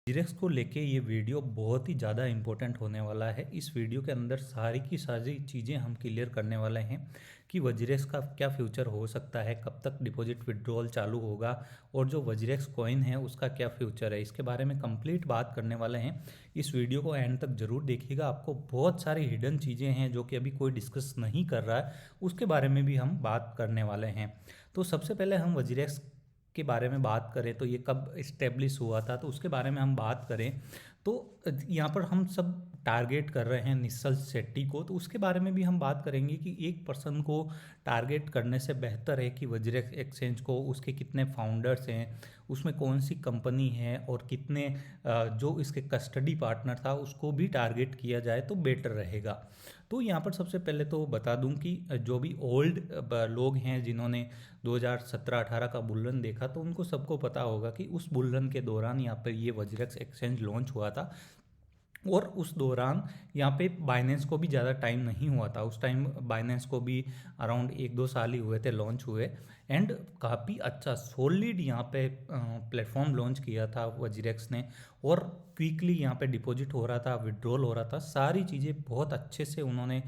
वज्रेक्स को लेके ये वीडियो बहुत ही ज़्यादा इम्पोर्टेंट होने वाला है। इस वीडियो के अंदर सारी की सारी चीज़ें हम क्लियर करने वाले हैं कि वज्रेक्स का क्या फ्यूचर हो सकता है, कब तक डिपॉजिट विड्रॉल चालू होगा और जो वज्रेक्स कॉइन है उसका क्या फ्यूचर है, इसके बारे में कंप्लीट बात करने वाले हैं। इस वीडियो को एंड तक ज़रूर देखिएगा। आपको बहुत सारी हिडन चीज़ें हैं जो कि अभी कोई डिस्कस नहीं कर रहा है, उसके बारे में भी हम बात करने वाले हैं। तो सबसे पहले हम वज्रेक्स के बारे में बात करें तो ये कब इस्टेब्लिश हुआ था, तो उसके बारे में हम बात करें तो यहाँ पर हम सब टारगेट कर रहे हैं निश्चल शेट्टी को, तो उसके बारे में भी हम बात करेंगे कि एक पर्सन को टारगेट करने से बेहतर है कि वज्रेक्स एक्सचेंज को उसके कितने फाउंडर्स हैं, उसमें कौन सी कंपनी है और कितने जो इसके कस्टडी पार्टनर था उसको भी टारगेट किया जाए तो बेटर रहेगा। तो यहाँ पर सबसे पहले तो बता दूं कि जो भी ओल्ड लोग हैं जिन्होंने 2017-18 का बुल रन देखा तो उनको सबको पता होगा कि उस बुल रन के दौरान यहाँ पर ये वज्रेक्स एक्सचेंज लॉन्च हुआ था। और उस दौरान यहाँ पे बाइनेंस को भी ज़्यादा टाइम नहीं हुआ था, उस टाइम बाइनेंस को भी अराउंड 1-2 साल ही हुए थे लॉन्च हुए। एंड काफ़ी अच्छा सॉलिड यहाँ पे प्लेटफॉर्म लॉन्च किया था वज्रेक्स ने, और क्विकली यहाँ पे डिपॉजिट हो रहा था, विड्रॉल हो रहा था, सारी चीज़ें बहुत अच्छे से उन्होंने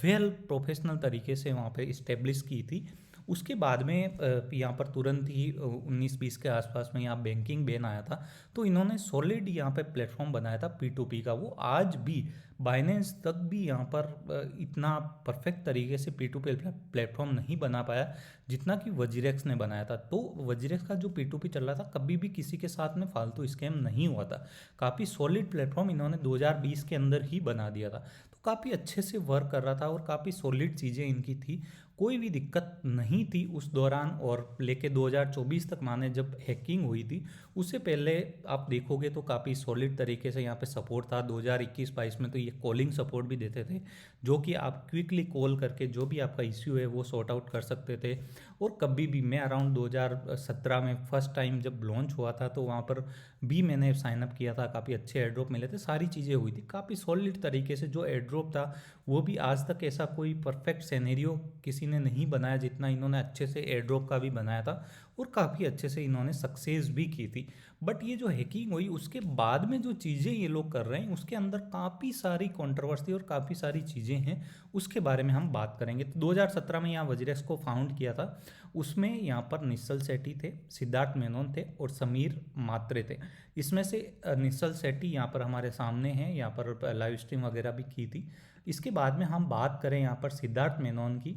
वेल प्रोफेशनल तरीके से वहाँ पे इस्टेब्लिश की थी। उसके बाद में यहाँ पर तुरंत ही 19-20 के आसपास में यहाँ बैंकिंग बैन आया था, तो इन्होंने सॉलिड यहाँ पे प्लेटफॉर्म बनाया था P2P का। वो आज भी बाइनेंस तक भी यहाँ पर इतना परफेक्ट तरीके से P2P प्लेटफॉर्म नहीं बना पाया जितना कि वज्रेक्स ने बनाया था। तो वज्रेक्स का जो P2P चल रहा था कभी भी किसी के साथ में फालतू स्कैम नहीं हुआ था, काफ़ी सॉलिड प्लेटफॉर्म इन्होंने 2020 के अंदर ही बना दिया था। तो काफ़ी अच्छे से वर्क कर रहा था और काफ़ी सॉलिड चीज़ें इनकी थी, कोई भी दिक्कत नहीं थी उस दौरान। और लेके 2024 तक माने जब हैकिंग हुई थी, उससे पहले आप देखोगे तो काफ़ी सॉलिड तरीके से यहाँ पे सपोर्ट था। 2021-22 में तो ये कॉलिंग सपोर्ट भी देते थे, जो कि आप क्विकली कॉल करके जो भी आपका इश्यू है वो सॉर्ट आउट कर सकते थे। और कभी भी मैं अराउंड 2017 में फर्स्ट टाइम जब लॉन्च हुआ था तो वहाँ पर भी मैंने साइनअप किया था, काफ़ी अच्छे एयर ड्रॉप मिले थे, सारी चीज़ें हुई थी काफ़ी सॉलिड तरीके से। जो एयर ड्रॉप था वो भी आज तक ऐसा कोई परफेक्ट सिनेरियो किसी ने नहीं बनाया जितना इन्होंने अच्छे से एयर ड्रॉप का भी बनाया था, और काफ़ी अच्छे से इन्होंने सक्सेस भी की थी। बट ये जो हैकिंग हुई उसके बाद में जो चीज़ें ये लोग कर रहे हैं उसके अंदर काफ़ी सारी कंट्रोवर्सी और काफ़ी सारी चीज़ें हैं, उसके बारे में हम बात करेंगे। तो 2017 में यहाँ वज्रेक्स को फाउंड किया था, उसमें यहाँ पर निश्चल सेठी थे, सिद्धार्थ मेनन थे और समीर मात्रे थे। इसमें से निश्चल सेठी यहाँ पर हमारे सामने हैं, यहाँ पर लाइव स्ट्रीम वगैरह भी की थी। इसके बाद में हम बात करें यहाँ पर सिद्धार्थ मेनन की,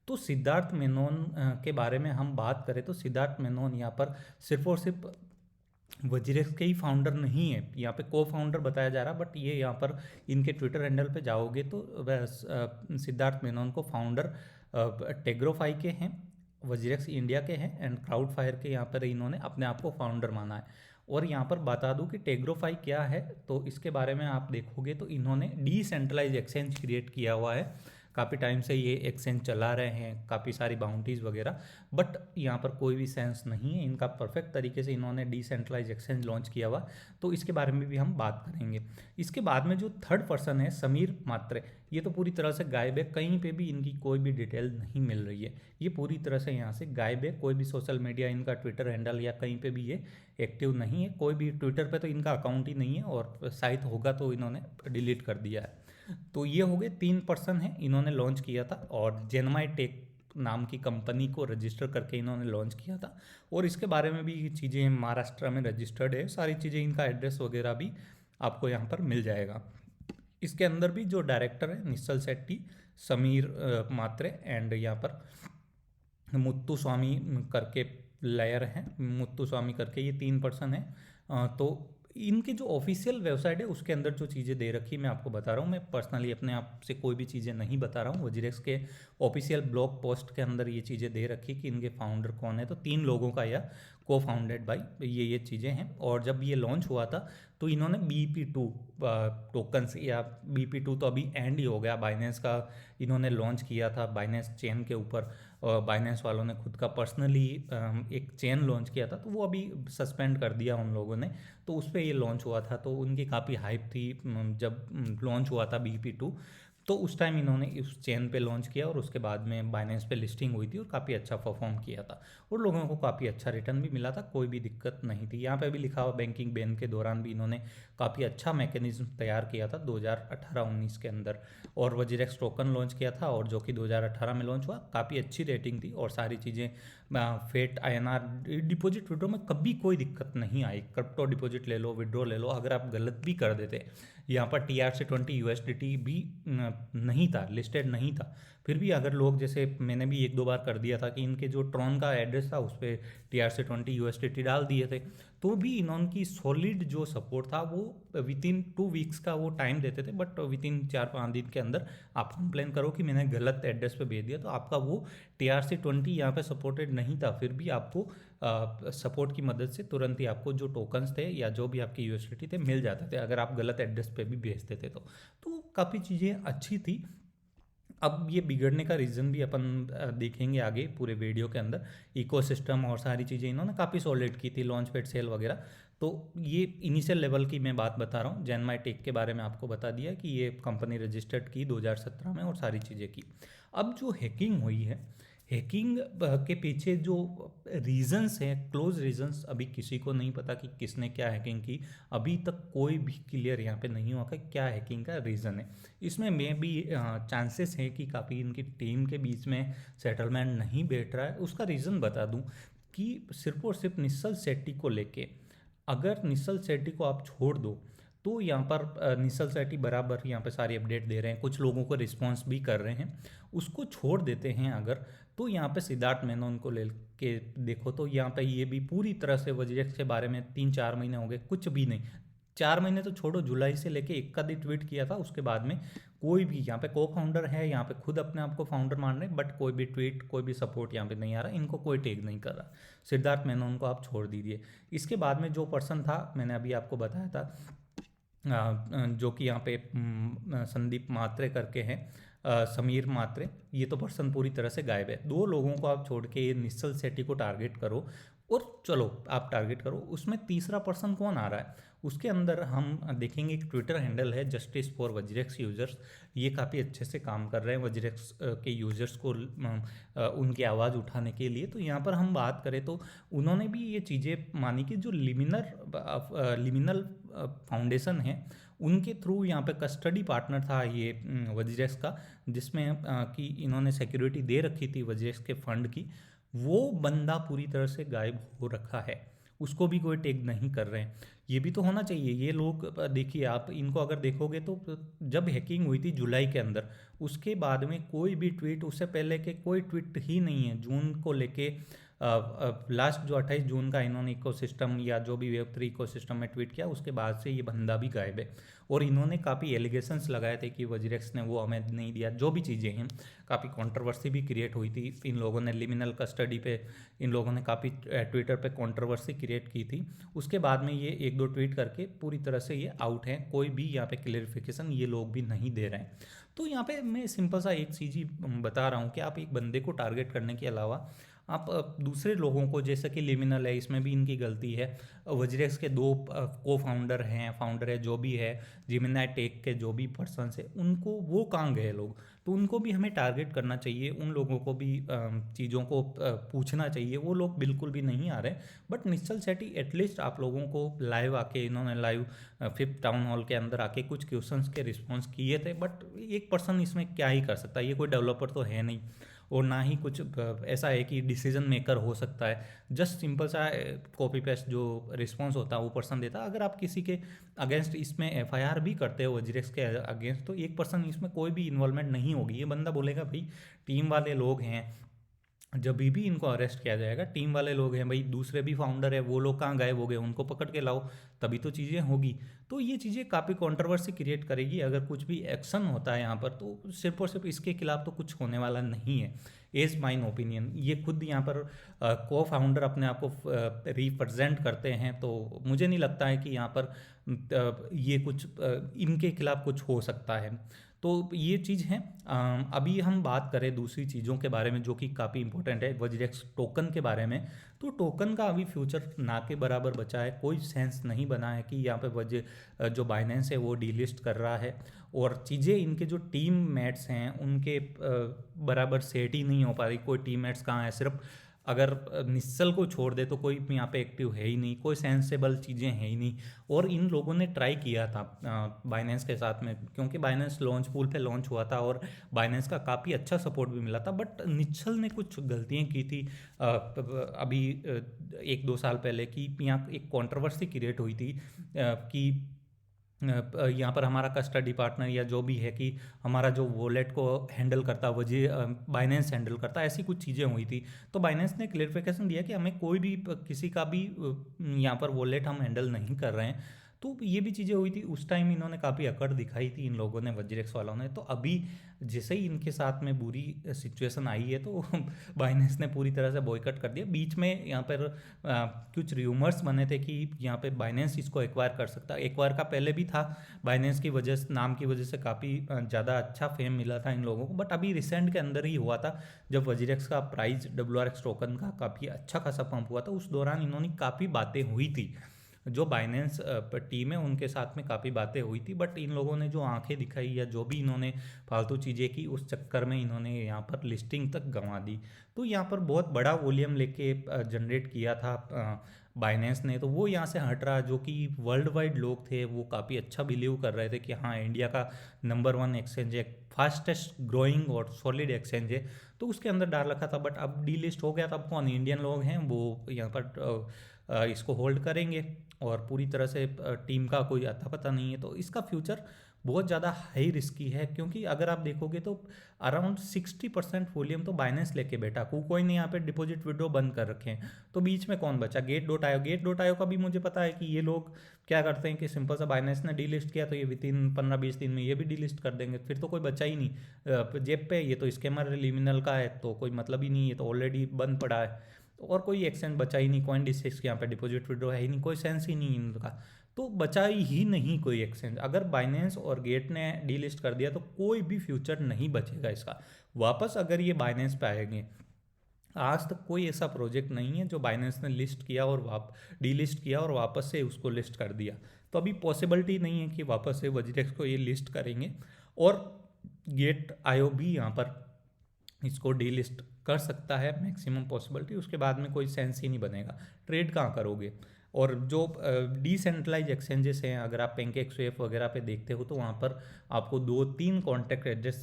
तो सिद्धार्थ मेनन के बारे में हम बात करें तो सिद्धार्थ मेनन यहाँ पर सिर्फ और सिर्फ वज्रेक्स के ही फाउंडर नहीं है, यहाँ पे को फाउंडर बताया जा रहा, बट ये यहाँ पर इनके ट्विटर हैंडल पे जाओगे तो सिद्धार्थ मेनन को फाउंडर टेग्रोफाई के हैं, वज्रेक्स इंडिया के हैं एंड क्राउड फायर के यहाँ पर इन्होंने अपने आप को फाउंडर माना है। और यहाँ पर बता दूं कि टेग्रोफाई क्या है, तो इसके बारे में आप देखोगे तो इन्होंने डिसेंट्रलाइज एक्सचेंज क्रिएट किया हुआ है। काफ़ी टाइम से ये एक्सचेंज चला रहे हैं, काफ़ी सारी बाउंटीज़ वगैरह, बट यहाँ पर कोई भी सेंस नहीं है इनका। परफेक्ट तरीके से इन्होंने डिसेंट्रलाइज एक्सचेंज लॉन्च किया हुआ, तो इसके बारे में भी हम बात करेंगे। इसके बाद में जो थर्ड पर्सन है समीर मात्रे, ये तो पूरी तरह से गायब है, कहीं पे भी इनकी कोई भी डिटेल नहीं मिल रही है, ये पूरी तरह से यहाँ से गायब है। कोई भी सोशल मीडिया इनका ट्विटर हैंडल या कहीं पे भी ये एक्टिव नहीं है, कोई भी ट्विटर पे तो इनका अकाउंट ही नहीं है, और शायद होगा तो इन्होंने डिलीट कर दिया है। तो ये हो गए 3 पर्सन हैं, इन्होंने लॉन्च किया था और जेनमाई टेक नाम की कंपनी को रजिस्टर करके इन्होंने लॉन्च किया था। और इसके बारे में भी चीज़ें महाराष्ट्र में रजिस्टर्ड है, सारी चीज़ें, इनका एड्रेस वगैरह भी आपको यहाँ पर मिल जाएगा। इसके अंदर भी जो डायरेक्टर है निश्चल शेट्टी, समीर मात्रे एंड यहाँ पर मुत्तु स्वामी करके लेयर हैं, मुत्तु स्वामी करके, ये 3 पर्सन हैं। तो इनकी जो ऑफिशियल वेबसाइट है उसके अंदर जो चीज़ें दे रखी मैं आपको बता रहा हूँ, मैं पर्सनली अपने आप से कोई भी चीज़ें नहीं बता रहा हूँ। वज्रेक्स के ऑफिशियल ब्लॉग पोस्ट के अंदर ये चीज़ें दे रखी कि इनके फाउंडर कौन है, तो 3 लोगों का यह को फाउंडेड बाई ये चीज़ें हैं। और जब ये लॉन्च हुआ था तो इन्होंने BP2 टोकन्स, या BP2 तो अभी एंड ही हो गया, बाइनेंस का इन्होंने लॉन्च किया था बाइनेंस चेन के ऊपर। बाइनेंस वालों ने खुद का पर्सनली एक चेन लॉन्च किया था, तो वो अभी सस्पेंड कर दिया उन लोगों ने, तो उस पर ये लॉन्च हुआ था, तो उनकी काफ़ी हाइप थी जब लॉन्च हुआ था BP2। तो उस टाइम इन्होंने उस चेन पे लॉन्च किया और उसके बाद में बाइनेंस पे लिस्टिंग हुई थी और काफ़ी अच्छा परफॉर्म किया था और लोगों को काफ़ी अच्छा रिटर्न भी मिला था, कोई भी दिक्कत नहीं थी। यहाँ पे भी लिखा हुआ बैंकिंग बैन के दौरान भी इन्होंने काफ़ी अच्छा मैकेनिज्म तैयार किया था 2018-19 के अंदर, और वजीरेक्स टोकन लॉन्च किया था और जो कि 2018 में लॉन्च हुआ। काफ़ी अच्छी रेटिंग थी और सारी चीज़ें फेट INR डिपॉजिट विड्रॉ में कभी कोई दिक्कत नहीं आई। क्रिप्टो डिपॉजिट ले लो, विड्रॉ ले लो, अगर आप गलत भी कर देते, यहाँ पर TRC20 USDT भी नहीं था, लिस्टेड नहीं था, फिर भी अगर लोग, जैसे मैंने भी 1-2 बार कर दिया था कि इनके जो ट्रॉन का एड्रेस था उस पर TRC20 USDT डाल दिए थे, तो भी इन्होंने सॉलिड जो सपोर्ट था वो वितिन 2 वीक्स का वो टाइम देते थे, बट वितिन 4-5 दिन के अंदर आप कंप्लेन करो कि मैंने गलत एड्रेस पे भेज दिया तो आपका वो TRC20 यहाँ पे सपोर्टेड नहीं था, फिर भी आपको सपोर्ट की मदद से तुरंत ही आपको जो टोकन्स थे या जो भी आपके यूएसडीटी थे मिल जाते थे, अगर आप गलत एड्रेस पे भी भेजते थे तो काफ़ी चीज़ें अच्छी थी। अब ये बिगड़ने का रीज़न भी अपन देखेंगे आगे पूरे वीडियो के अंदर। इकोसिस्टम और सारी चीज़ें इन्होंने काफ़ी सॉलिड की थी, लॉन्च पैड सेल वगैरह। तो ये इनिशियल लेवल की मैं बात बता रहा हूँ। जेनमाई टेक के बारे में आपको बता दिया कि ये कंपनी रजिस्टर्ड की 2017 में और सारी चीज़ें की। अब जो हैकिंग हुई है, हैकिंग के पीछे जो रीजंस हैं, क्लोज रीजंस, अभी किसी को नहीं पता कि किसने क्या हैकिंग की। अभी तक कोई भी क्लियर यहाँ पे नहीं हुआ कि क्या हैकिंग का रीज़न है। इसमें में भी चांसेस हैं कि काफ़ी इनकी टीम के बीच में सेटलमेंट नहीं बैठ रहा है। उसका रीज़न बता दूं कि सिर्फ और सिर्फ निश्चल शेट्टी को लेके, अगर निश्चल शेट्टी को आप छोड़ दो तो यहाँ पर निश्चल शेट्टी बराबर यहाँ पे सारी अपडेट दे रहे हैं, कुछ लोगों को रिस्पॉन्स भी कर रहे हैं। उसको छोड़ देते हैं अगर, तो यहाँ पे सिद्धार्थ मेनन को ले के देखो तो यहाँ पे ये भी पूरी तरह से वजीरेक्स के बारे में 3-4 महीने हो गए, कुछ भी नहीं। 4 महीने तो छोड़ो, जुलाई से लेके एक आधी ट्वीट किया था, उसके बाद में कोई भी यहाँ पे को फाउंडर है, यहाँ पे खुद अपने आप को फाउंडर मान रहे हैं, बट कोई भी ट्वीट, कोई भी सपोर्ट यहाँ पे नहीं आ रहा, इनको कोई टेक नहीं कर रहा। सिद्धार्थ मेनन को आप छोड़ दीजिए। इसके बाद में जो पर्सन था, मैंने अभी आपको बताया था, जो कि यहाँ पे संदीप मात्रे करके हैं, समीर मात्रे, ये तो पर्सन पूरी तरह से गायब है। 2 लोगों को आप छोड़ के ये निश्चल शेट्टी को टारगेट करो और चलो आप टारगेट करो, उसमें तीसरा पर्सन कौन आ रहा है उसके अंदर हम देखेंगे। एक ट्विटर हैंडल है जस्टिस फॉर वजीरेक्स यूजर्स, ये काफ़ी अच्छे से काम कर रहे हैं वजीरेक्स के यूजर्स को उनकी आवाज़ उठाने के लिए। तो यहाँ पर हम बात करें तो उन्होंने भी ये चीज़ें मानी कि जो लिमिनल फाउंडेशन है उनके थ्रू यहाँ पे कस्टडी पार्टनर था ये वजीरेक्स का, जिसमें कि इन्होंने सिक्योरिटी दे रखी थी वजीरेक्स के फंड की, वो बंदा पूरी तरह से गायब हो रखा है, उसको भी कोई टेक नहीं कर रहे हैं। ये भी तो होना चाहिए। ये लोग देखिए, आप इनको अगर देखोगे तो जब हैकिंग हुई थी जुलाई के अंदर, उसके बाद में कोई भी ट्वीट, उससे पहले के कोई ट्वीट ही नहीं है जून को लेके। लास्ट जो 28 जून का इन्होंने इकोसिस्टम या जो भी वेब3 इकोसिस्टम में ट्वीट किया, उसके बाद से ये बंदा भी गायब है। और इन्होंने काफ़ी एलिगेशंस लगाए थे कि वजीरेक्स ने वो हमें नहीं दिया, जो भी चीज़ें हैं। काफ़ी कंट्रोवर्सी भी क्रिएट हुई थी, इन लोगों ने लिमिनल कस्टडी पे, इन लोगों ने काफ़ी ट्विटर पे कंट्रोवर्सी क्रिएट की थी। उसके बाद में ये 1-2 ट्वीट करके पूरी तरह से ये आउट हैं, कोई भी यहाँ पे क्लेरिफिकेशन ये लोग भी नहीं दे रहे हैं। तो यहाँ पे मैं सिंपल सा एक चीज़ ही बता रहा हूँ कि आप एक बंदे को टारगेट करने के अलावा आप दूसरे लोगों को, जैसे कि लिमिनल है, इसमें भी इनकी गलती है। वजीरेक्स के 2 को फाउंडर है जो भी है, जेमिनी टेक के जो भी पर्सन है, उनको वो कहाँ गए लोग, तो उनको भी हमें टारगेट करना चाहिए, उन लोगों को भी चीज़ों को पूछना चाहिए। वो लोग बिल्कुल भी नहीं आ रहे। बट निश्चल शेट्टी एटलीस्ट आप लोगों को लाइव आके, इन्होंने लाइव 5th टाउन हॉल के अंदर आके कुछ क्वेश्चंस के रिस्पॉन्स किए थे, बट एक पर्सन इसमें क्या ही कर सकता है, ये कोई डेवलपर तो है नहीं और ना ही कुछ ऐसा है कि डिसीजन मेकर हो सकता है। जस्ट सिंपल सा कॉपी पेस्ट जो रिस्पॉन्स होता है वो पर्सन देता है। अगर आप किसी के अगेंस्ट इसमें एफआईआर भी करते हो वजीरेक्स के अगेंस्ट, तो एक पर्सन इसमें कोई भी इन्वॉल्वमेंट नहीं होगी। ये बंदा बोलेगा भाई टीम वाले लोग हैं, जब भी इनको अरेस्ट किया जाएगा, टीम वाले लोग हैं भाई, दूसरे भी फाउंडर है, वो लोग कहाँ गायब हो गए, उनको पकड़ के लाओ, तभी तो चीज़ें होगी। तो ये चीज़ें काफ़ी कंट्रोवर्सी क्रिएट करेगी। अगर कुछ भी एक्शन होता है यहाँ पर तो सिर्फ और सिर्फ इसके खिलाफ तो कुछ होने वाला नहीं है, एज माइन ओपिनियन। ये खुद यहाँ पर को फाउंडर अपने आप को रिप्रेजेंट करते हैं, तो मुझे नहीं लगता है कि यहाँ पर ये कुछ इनके खिलाफ कुछ हो सकता है। तो ये चीज़ है। अभी हम बात करें दूसरी चीज़ों के बारे में जो कि काफ़ी इंपॉर्टेंट है, वज्रेक्स टोकन के बारे में। तो टोकन का अभी फ्यूचर ना के बराबर बचा है, कोई सेंस नहीं बना है कि यहाँ पे जो बाइनेंस है वो डीलिस्ट कर रहा है, और चीज़ें इनके जो टीम मेट्स हैं उनके बराबर सेट ही नहीं हो पा रही। कोई टीम मेट्स कहाँ है, सिर्फ अगर निश्चल को छोड़ दे तो कोई यहाँ पे एक्टिव है ही नहीं, कोई सेंसेबल चीज़ें हैं ही नहीं। और इन लोगों ने ट्राई किया था बाइनेंस के साथ में, क्योंकि बाइनेंस लॉन्च पूल पे लॉन्च हुआ था और बाइनेंस का काफ़ी अच्छा सपोर्ट भी मिला था, बट निश्चल ने कुछ गलतियाँ की थी अभी 1-2 साल पहले, कि यहाँ एक कंट्रोवर्सी क्रिएट हुई थी कि यहाँ पर हमारा कस्टडी पार्टनर या जो भी है, कि हमारा जो वॉलेट को हैंडल करता बाइनेंस हैंडल करता, ऐसी कुछ चीज़ें हुई थी। तो बाइनेंस ने क्लेरिफिकेशन दिया कि हमें कोई भी किसी का भी यहाँ पर वॉलेट हम हैंडल नहीं कर रहे हैं। तो ये भी चीज़ें हुई थी उस टाइम, इन्होंने काफ़ी अकड़ दिखाई थी इन लोगों ने, वज्रेक्स वालों ने। तो अभी जैसे ही इनके साथ में बुरी सिचुएशन आई है तो बाइनेंस ने पूरी तरह से बॉयकट कर दिया। बीच में यहाँ पर कुछ र्यूमर्स बने थे कि यहाँ पे बाइनेंस इसको एक्वायर कर सकता है। एक्वायर का पहले भी था, बाइनेंस की वजह से, नाम की वजह से काफ़ी ज़्यादा अच्छा फेम मिला था इन लोगों को, बट अभी रिसेंट के अंदर ही हुआ था जब वज्रेक्स का प्राइस WRX टोकन का काफ़ी अच्छा खासा पंप हुआ था। उस दौरान इन्होंने काफ़ी बातें हुई थी, जो बाइनेंस टीम है उनके साथ में काफ़ी बातें हुई थी, बट इन लोगों ने जो आंखें दिखाई या जो भी इन्होंने फालतू चीज़ें की, उस चक्कर में इन्होंने यहाँ पर लिस्टिंग तक गंवा दी। तो यहाँ पर बहुत बड़ा वॉल्यूम लेके जनरेट किया था बाइनेंस ने, तो वो यहाँ से हट रहा, जो कि वर्ल्ड वाइड लोग थे वो काफ़ी अच्छा बिलीव कर रहे थे कि हाँ इंडिया का नंबर 1 एक्सचेंज है, फास्टेस्ट ग्रोइंग और सॉलिड एक्सचेंज है, तो उसके अंदर डाल रखा था। बट अब डीलिस्ट हो गया, तो अब कौन इंडियन लोग हैं वो यहाँ पर इसको होल्ड करेंगे, और पूरी तरह से टीम का कोई अता पता नहीं है। तो इसका फ्यूचर बहुत ज़्यादा हाई रिस्की है, क्योंकि अगर आप देखोगे तो अराउंड 60% वॉल्यूम तो बाइनेंस लेके बैठा, कोई ने यहाँ पे डिपॉजिट विड्रॉ बंद कर रखे हैं। तो बीच में कौन बचा? गेट.आयो का भी मुझे पता है कि ये लोग क्या करते हैं कि सिंपल सा बाइनेंस ने डीलिस्ट किया तो ये विदिन 15-20 दिन में ये भी डीलिस्ट कर देंगे, फिर तो कोई बचा ही नहीं जेब पे। ये तो स्कैमर लिमिनल का है, तो कोई मतलब ही नहीं है, तो ऑलरेडी बंद पड़ा है, और कोई एक्सचेंज बचा ही नहीं। CoinDesk यहाँ पे डिपॉजिट विड्रॉ है ही नहीं, कोई सेंस ही नहीं इनका, तो बचा ही नहीं कोई एक्सचेंज। अगर बाइनेंस और गेट ने डीलिस्ट कर दिया तो कोई भी फ्यूचर नहीं बचेगा इसका। वापस अगर ये बाइनेंस पे आएंगे, आज तक कोई ऐसा प्रोजेक्ट नहीं है जो बाइनेंस ने लिस्ट किया और डीलिस्ट किया और वापस से उसको लिस्ट कर दिया। तो अभी पॉसिबिलिटी नहीं है कि वापस से वज्रेक्स को ये लिस्ट करेंगे, और गेट आयो भी यहाँ पर इसको डीलिस्ट कर सकता है, मैक्सिमम पॉसिबिलिटी। उसके बाद में कोई सेंस ही नहीं बनेगा, ट्रेड कहाँ करोगे। और जो डिसेंट्रलाइज एक्सचेंजेस हैं, अगर आप PancakeSwap वगैरह पे देखते हो तो वहाँ पर आपको 2-3 कॉन्टैक्ट एड्रेस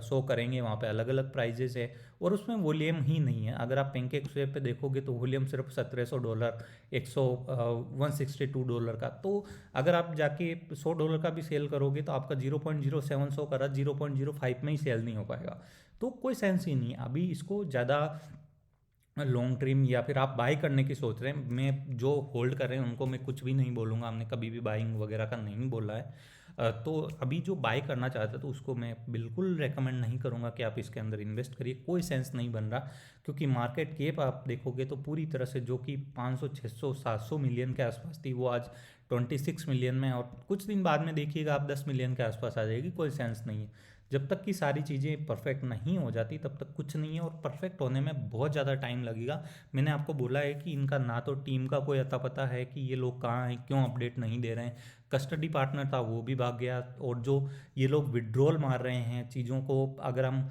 शो करेंगे, वहाँ पे अलग अलग प्राइजेस है, और उसमें वॉल्यूम ही नहीं है। अगर आप PancakeSwap पे देखोगे तो वॉल्यूम सिर्फ $1700, $162 का। तो अगर आप जाके $100 का भी सेल करोगे तो आपका 0.07 शो कर रहा, 0.05 में ही सेल नहीं हो पाएगा। तो कोई सेंस ही नहीं है अभी इसको ज़्यादा लॉन्ग टर्म, या फिर आप बाई करने की सोच रहे हैं। मैं जो होल्ड कर रहे हैं उनको मैं कुछ भी नहीं बोलूँगा, हमने कभी भी बाइंग वगैरह का नहीं बोला है। तो अभी जो बाई करना चाहते हैं तो उसको मैं बिल्कुल रेकमेंड नहीं करूँगा कि आप इसके अंदर इन्वेस्ट करिए, कोई सेंस नहीं बन रहा। क्योंकि मार्केट कैप आप देखोगे तो पूरी तरह से जो कि 500, 600, 700 मिलियन के आसपास थी, वो आज 26 मिलियन में, और कुछ दिन बाद में देखिएगा आप 10 मिलियन के आसपास आ जाएगी। कोई सेंस नहीं है, जब तक कि सारी चीज़ें परफेक्ट नहीं हो जाती तब तक कुछ नहीं है, और परफेक्ट होने में बहुत ज़्यादा टाइम लगेगा। मैंने आपको बोला है कि इनका ना तो टीम का कोई अता पता है कि ये लोग कहाँ हैं, क्यों अपडेट नहीं दे रहे हैं। कस्टडी पार्टनर था वो भी भाग गया, और जो ये लोग विड्रॉल मार रहे हैं चीज़ों को, अगर हम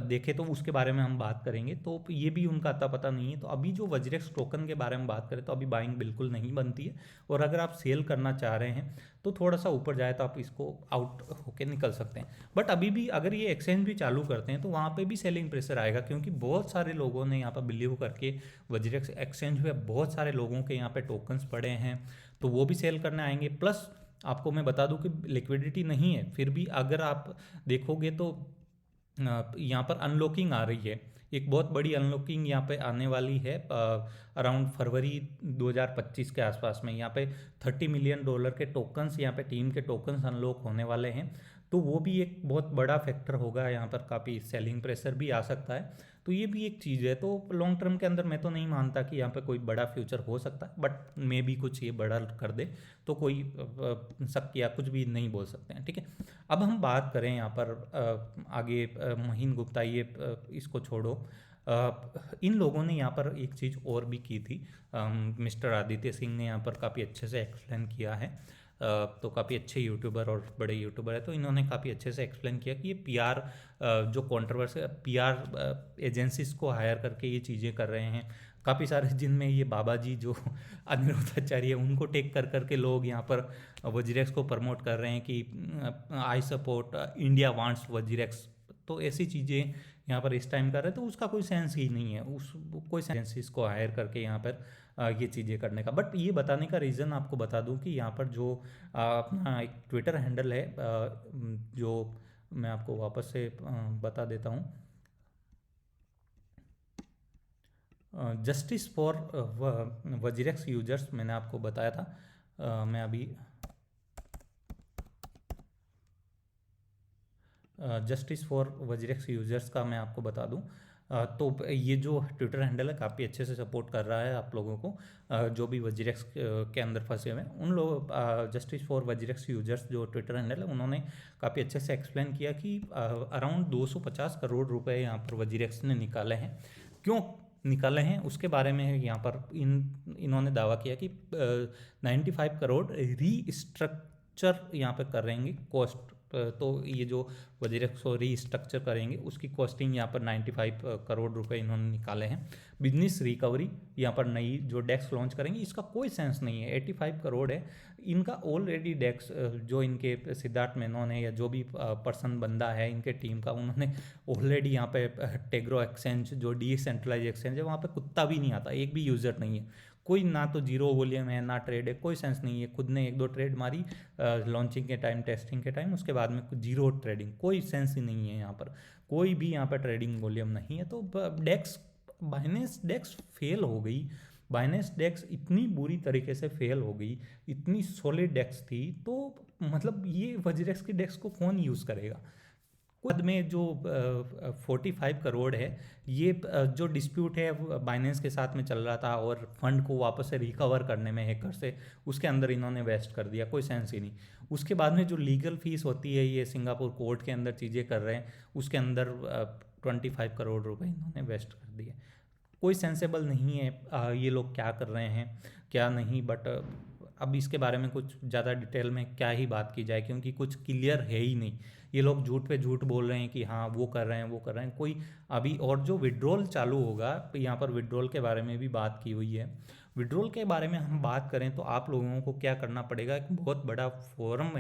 देखें तो उसके बारे में हम बात करेंगे, तो ये भी उनका अता पता नहीं है। तो अभी जो वज्रेक्स टोकन के बारे में बात करें तो अभी बाइंग बिल्कुल नहीं बनती है, और अगर आप सेल करना चाह रहे हैं तो थोड़ा सा ऊपर जाए तो आप इसको आउट होके निकल सकते हैं। बट अभी भी अगर ये एक्सचेंज भी चालू करते हैं तो वहाँ पे भी सेलिंग प्रेशर आएगा, क्योंकि बहुत सारे लोगों ने यहाँ पर बिलीव करके वज्रेक्स एक्सचेंज हुए, बहुत सारे लोगों के यहाँ पे टोकन्स पड़े हैं, तो वो भी सेल करने आएंगे। प्लस आपको मैं बता दूं कि लिक्विडिटी नहीं है, फिर भी अगर आप देखोगे तो यहाँ पर अनलॉकिंग आ रही है, एक बहुत बड़ी अनलॉकिंग यहाँ पे आने वाली है अराउंड फरवरी 2025 के आसपास में। यहाँ पे $30 मिलियन के टोकन्स, यहाँ पे टीम के टोकन्स अनलॉक होने वाले हैं। तो वो भी एक बहुत बड़ा फैक्टर होगा यहाँ पर, काफ़ी सेलिंग प्रेशर भी आ सकता है। तो ये भी एक चीज़ है। तो लॉन्ग टर्म के अंदर मैं तो नहीं मानता कि यहाँ पे कोई बड़ा फ्यूचर हो सकता है, बट मे भी कुछ ये बड़ा कर दे तो कोई शक या कुछ भी नहीं बोल सकते हैं, ठीक है। अब हम बात करें यहाँ पर आगे महीन गुप्ता, ये इसको छोड़ो। इन लोगों ने यहाँ पर एक चीज़ और भी की थी। मिस्टर आदित्य सिंह ने यहाँ पर काफ़ी अच्छे से एक्सप्लेन किया है। तो काफ़ी अच्छे यूट्यूबर और बड़े यूट्यूबर है, तो इन्होंने काफ़ी अच्छे से एक्सप्लेन किया कि ये पीआर जो कंट्रोवर्सी, पीआर एजेंसीज को हायर करके ये चीज़ें कर रहे हैं काफ़ी सारे, जिनमें ये बाबा जी जो अनिरुद्धाचार्य है उनको टेक कर करके लोग यहाँ पर वजीरेक्स को प्रमोट कर रहे हैं कि I support India wants WazirX. तो ऐसी चीज़ें यहाँ पर इस टाइम कर रहे हैं, तो उसका कोई सेंस ही नहीं है, उस कोई सेंस इसको हायर करके यहाँ पर ये चीज़ें करने का। बट ये बताने का रीज़न आपको बता दूं कि यहाँ पर जो अपना एक ट्विटर हैंडल है, जो मैं आपको वापस से बता देता हूँ, जस्टिस फॉर वजीरेक्स यूजर्स, मैंने आपको बताया था। मैं अभी जस्टिस फॉर वजीरेक्स यूजर्स का मैं आपको बता दूं, तो ये जो ट्विटर हैंडल है काफ़ी अच्छे से सपोर्ट कर रहा है आप लोगों को, जो भी वजीरेक्स के अंदर फंसे हुए हैं उन लोग। जस्टिस फॉर वजीरेक्स यूजर्स जो ट्विटर हैंडल है, उन्होंने काफ़ी अच्छे से एक्सप्लेन किया कि अराउंड 250 करोड़ रुपए यहाँ पर वजीरेक्स ने निकाले हैं। क्यों निकाले हैं उसके बारे में यहाँ पर इन्होंने दावा किया कि 95 करोड़ रीस्ट्रक्चर यहाँ पर करेंगे कॉस्ट। तो ये जो वजीरेक्स को रीस्ट्रक्चर करेंगे उसकी कॉस्टिंग यहाँ पर 95 करोड़ रुपए इन्होंने निकाले हैं। बिजनेस रिकवरी यहाँ पर नई जो डेस्क लॉन्च करेंगे, इसका कोई सेंस नहीं है। 85 करोड़ है इनका ऑलरेडी डेस्क, जो इनके सिद्धार्थ मेनन है या जो भी पर्सन बंदा है इनके टीम का, उन्होंने ऑलरेडी यहाँ पे टेग्रो एक्सचेंज जो डिसेंट्रलाइज एक्सचेंज है वहाँ पे कुत्ता भी नहीं आता, एक भी यूज़र नहीं है, कोई ना तो जीरो वॉल्यूम है ना ट्रेड है, कोई सेंस नहीं है। खुद ने एक दो ट्रेड मारी लॉन्चिंग के टाइम, टेस्टिंग के टाइम, उसके बाद में जीरो ट्रेडिंग, कोई सेंस ही नहीं है यहाँ पर, कोई भी यहाँ पर ट्रेडिंग वॉल्यूम नहीं है। तो डेक्स बाइनेंस डेक्स फेल हो गई। बाइनेंस डेक्स इतनी बुरी तरीके से फेल हो गई, इतनी सॉलिड डेक्स थी, तो मतलब ये वजीरेक्स की डेक्स को कौन यूज़ करेगा। बाद में जो 45 करोड़ है, ये जो डिस्प्यूट है बाइनेंस के साथ में चल रहा था और फंड को वापस से रिकवर करने में हैकर से, उसके अंदर इन्होंने वेस्ट कर दिया, कोई सेंस ही नहीं। उसके बाद में जो लीगल फीस होती है, ये सिंगापुर कोर्ट के अंदर चीज़ें कर रहे हैं, उसके अंदर 25 करोड़ रुपए इन्होंने वेस्ट कर दिए। कोई सेंसेबल नहीं है ये लोग क्या कर रहे हैं क्या नहीं। बट अब इसके बारे में कुछ ज़्यादा डिटेल में क्या ही बात की जाए, क्योंकि कुछ क्लियर है ही नहीं। ये लोग झूठ पे झूठ बोल रहे हैं कि हाँ वो कर रहे हैं वो कर रहे हैं, कोई अभी। और जो विड्रॉल चालू होगा, यहाँ पर विड्रॉल के बारे में भी बात की हुई है। विड्रॉल के बारे में हम बात करें तो आप लोगों को क्या करना पड़ेगा, एक बहुत बड़ा फॉर्म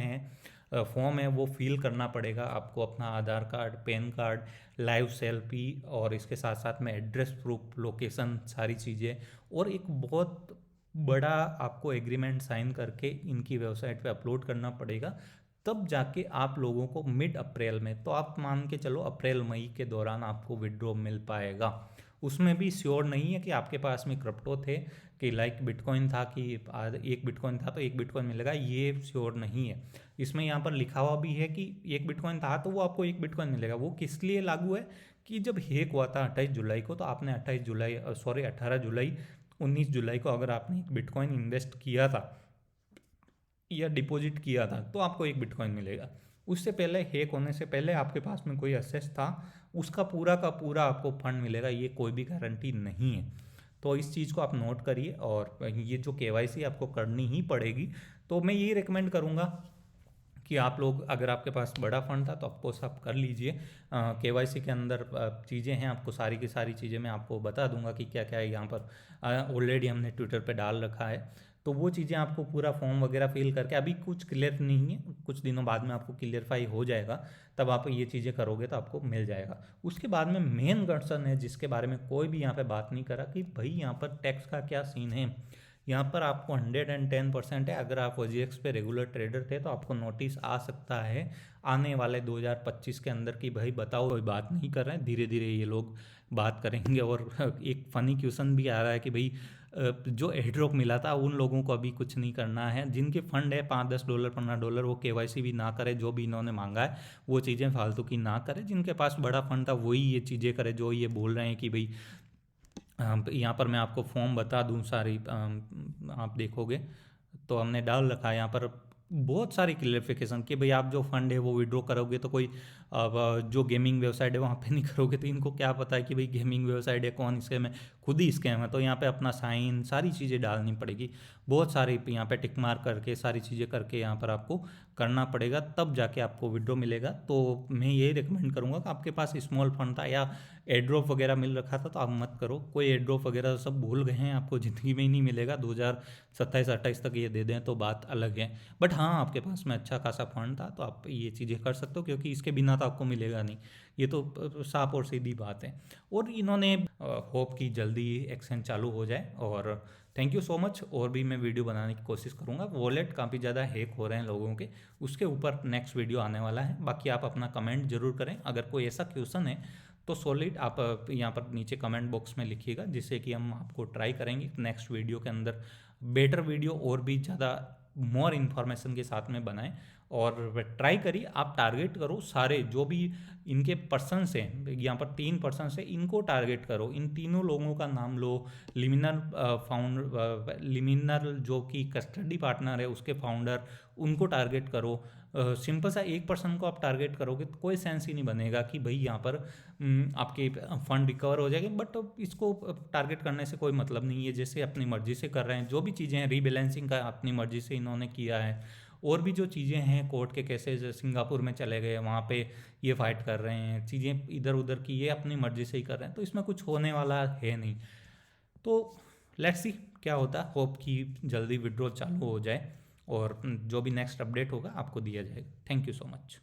है वो फिल करना पड़ेगा आपको, अपना Aadhaar card, PAN card, live selfie, और इसके साथ साथ में एड्रेस प्रूफ, लोकेशन, सारी चीज़ें, और एक बहुत बड़ा आपको एग्रीमेंट साइन करके इनकी वेबसाइट पे अपलोड करना पड़ेगा। तब जाके आप लोगों को मिड अप्रैल में, तो आप मान के चलो अप्रैल मई के दौरान आपको विड्रॉ मिल पाएगा। उसमें भी श्योर नहीं है कि आपके पास में क्रिप्टो थे, कि लाइक बिटकॉइन था कि एक बिटकॉइन था तो एक बिटकॉइन मिलेगा, ये श्योर नहीं है। इसमें यहाँ पर लिखा हुआ भी है कि एक बिटकॉइन था तो वो आपको एक बिटकॉइन मिलेगा। वो किस लिए लागू है कि जब हैक हुआ था 28 जुलाई को, तो आपने 18 जुलाई 19 जुलाई को अगर आपने एक बिटकॉइन इन्वेस्ट किया था या डिपॉजिट किया था तो आपको एक बिटकॉइन मिलेगा। उससे पहले, हैक होने से पहले आपके पास में कोई एसेट था, उसका पूरा का पूरा आपको फंड मिलेगा, ये कोई भी गारंटी नहीं है। तो इस चीज़ को आप नोट करिए, और ये जो केवाईसी आपको करनी ही पड़ेगी। तो मैं ये रिकमेंड करूँगा कि आप लोग, अगर आपके पास बड़ा फंड था तो ऑफकोर्स आप कर लीजिए। केवाईसी के अंदर चीज़ें हैं, आपको सारी की सारी चीज़ें मैं आपको बता दूंगा कि क्या क्या है यहाँ पर, ऑलरेडी हमने ट्विटर पे डाल रखा है। तो वो चीज़ें आपको पूरा फॉर्म वगैरह फिल करके, अभी कुछ क्लियर नहीं है, कुछ दिनों बाद में आपको क्लियरफाई हो जाएगा, तब आप ये चीज़ें करोगे तो आपको मिल जाएगा। उसके बाद में मेन कंसर्न है जिसके बारे में कोई भी यहाँ पे बात नहीं करा, कि भाई यहाँ पर टैक्स का क्या सीन है। यहाँ पर आपको 110% है। अगर आप OGX पे रेगुलर ट्रेडर थे तो आपको नोटिस आ सकता है आने वाले 2025 के अंदर कि भाई बताओ, कोई बात नहीं कर रहे हैं, धीरे धीरे ये लोग बात करेंगे। और एक फ़नी क्वेश्चन भी आ रहा है कि भाई जो एयर ड्रॉप मिला था उन लोगों को अभी कुछ नहीं करना है, जिनके फंड है $5-10 $15, वो KYC भी ना करे, जो भी इन्होंने मांगा है वो चीज़ें फालतू की ना करे। जिनके पास बड़ा फंड था वही ये चीज़ें करे, जो ये बोल रहे हैं कि भाई यहाँ पर मैं आपको फॉर्म बता दूँ सारी, आप देखोगे तो हमने डाल रखा है यहाँ पर बहुत सारी क्लियरिफिकेशन कि भाई आप जो फंड है वो विड्रॉ करोगे तो कोई जो गेमिंग वेबसाइट है वहाँ पे नहीं करोगे। तो इनको क्या पता है कि भाई गेमिंग वेबसाइट है, कौन स्कैम है, खुद ही स्कैम है। तो यहाँ पे अपना साइन सारी चीज़ें डालनी पड़ेगी, बहुत सारी यहाँ पे टिक मार्क करके सारी चीज़ें करके यहाँ पर आपको करना पड़ेगा, तब जाके आपको विड्रॉ मिलेगा। तो मैं यही रिकमेंड करूँगा कि आपके पास स्मॉल फंड था या एयर ड्रॉप वगैरह मिल रखा था तो आप मत करो। कोई एयर ड्रॉप वगैरह सब भूल गए हैं, आपको ज़िंदगी में ही नहीं मिलेगा। 2027-28 तक ये दे दें तो बात अलग है। बट हाँ, आपके पास में अच्छा खासा फंड था तो आप ये चीज़ें कर सकते हो, क्योंकि इसके बिना तो आपको मिलेगा नहीं। ये तो साफ और सीधी बात है। और इन्होंने होप कि जल्दी एक्सचेंज चालू हो जाए। और थैंक यू सो मच। और भी मैं वीडियो बनाने की कोशिश करूँगा। वॉलेट काफ़ी ज़्यादा हैक हो रहे हैं लोगों के, उसके ऊपर नेक्स्ट वीडियो आने वाला है। बाकी आप अपना कमेंट जरूर करें, अगर कोई ऐसा क्वेश्चन है तो सॉलिड आप यहाँ पर नीचे कमेंट बॉक्स में लिखिएगा, जिससे कि हम आपको ट्राई करेंगे नेक्स्ट वीडियो के अंदर बेटर वीडियो और भी ज़्यादा मोर इन्फॉर्मेशन के साथ में बनाएं। और ट्राई करिए, आप टारगेट करो सारे जो भी इनके पर्सन्स हैं, यहाँ पर 3 पर्सन्स हैं, इनको टारगेट करो, इन तीनों लोगों का नाम लो। लिमिनर जो कि कस्टडी पार्टनर है उसके फाउंडर, उनको टारगेट करो। सिंपल सा एक पर्सन को आप टारगेट करोगे तो कोई सेंस ही नहीं बनेगा कि भाई यहाँ पर आपके फंड रिकवर हो जाएंगे। बट इसको टारगेट करने से कोई मतलब नहीं है, जैसे अपनी मर्जी से कर रहे हैं। जो भी चीज़ें हैं रीबैलेंसिंग का अपनी मर्जी से इन्होंने किया है, और भी जो चीज़ें हैं कोर्ट के केसेस सिंगापुर में चले गए, वहाँ पे ये फाइट कर रहे हैं, चीज़ें इधर उधर की, ये अपनी मर्जी से ही कर रहे हैं, तो इसमें कुछ होने वाला है नहीं। तो लेट्स सी क्या होता है। होप कि जल्दी विड्रॉ चालू हो जाए और जो भी नेक्स्ट अपडेट होगा आपको दिया जाएगा। Thank you so much.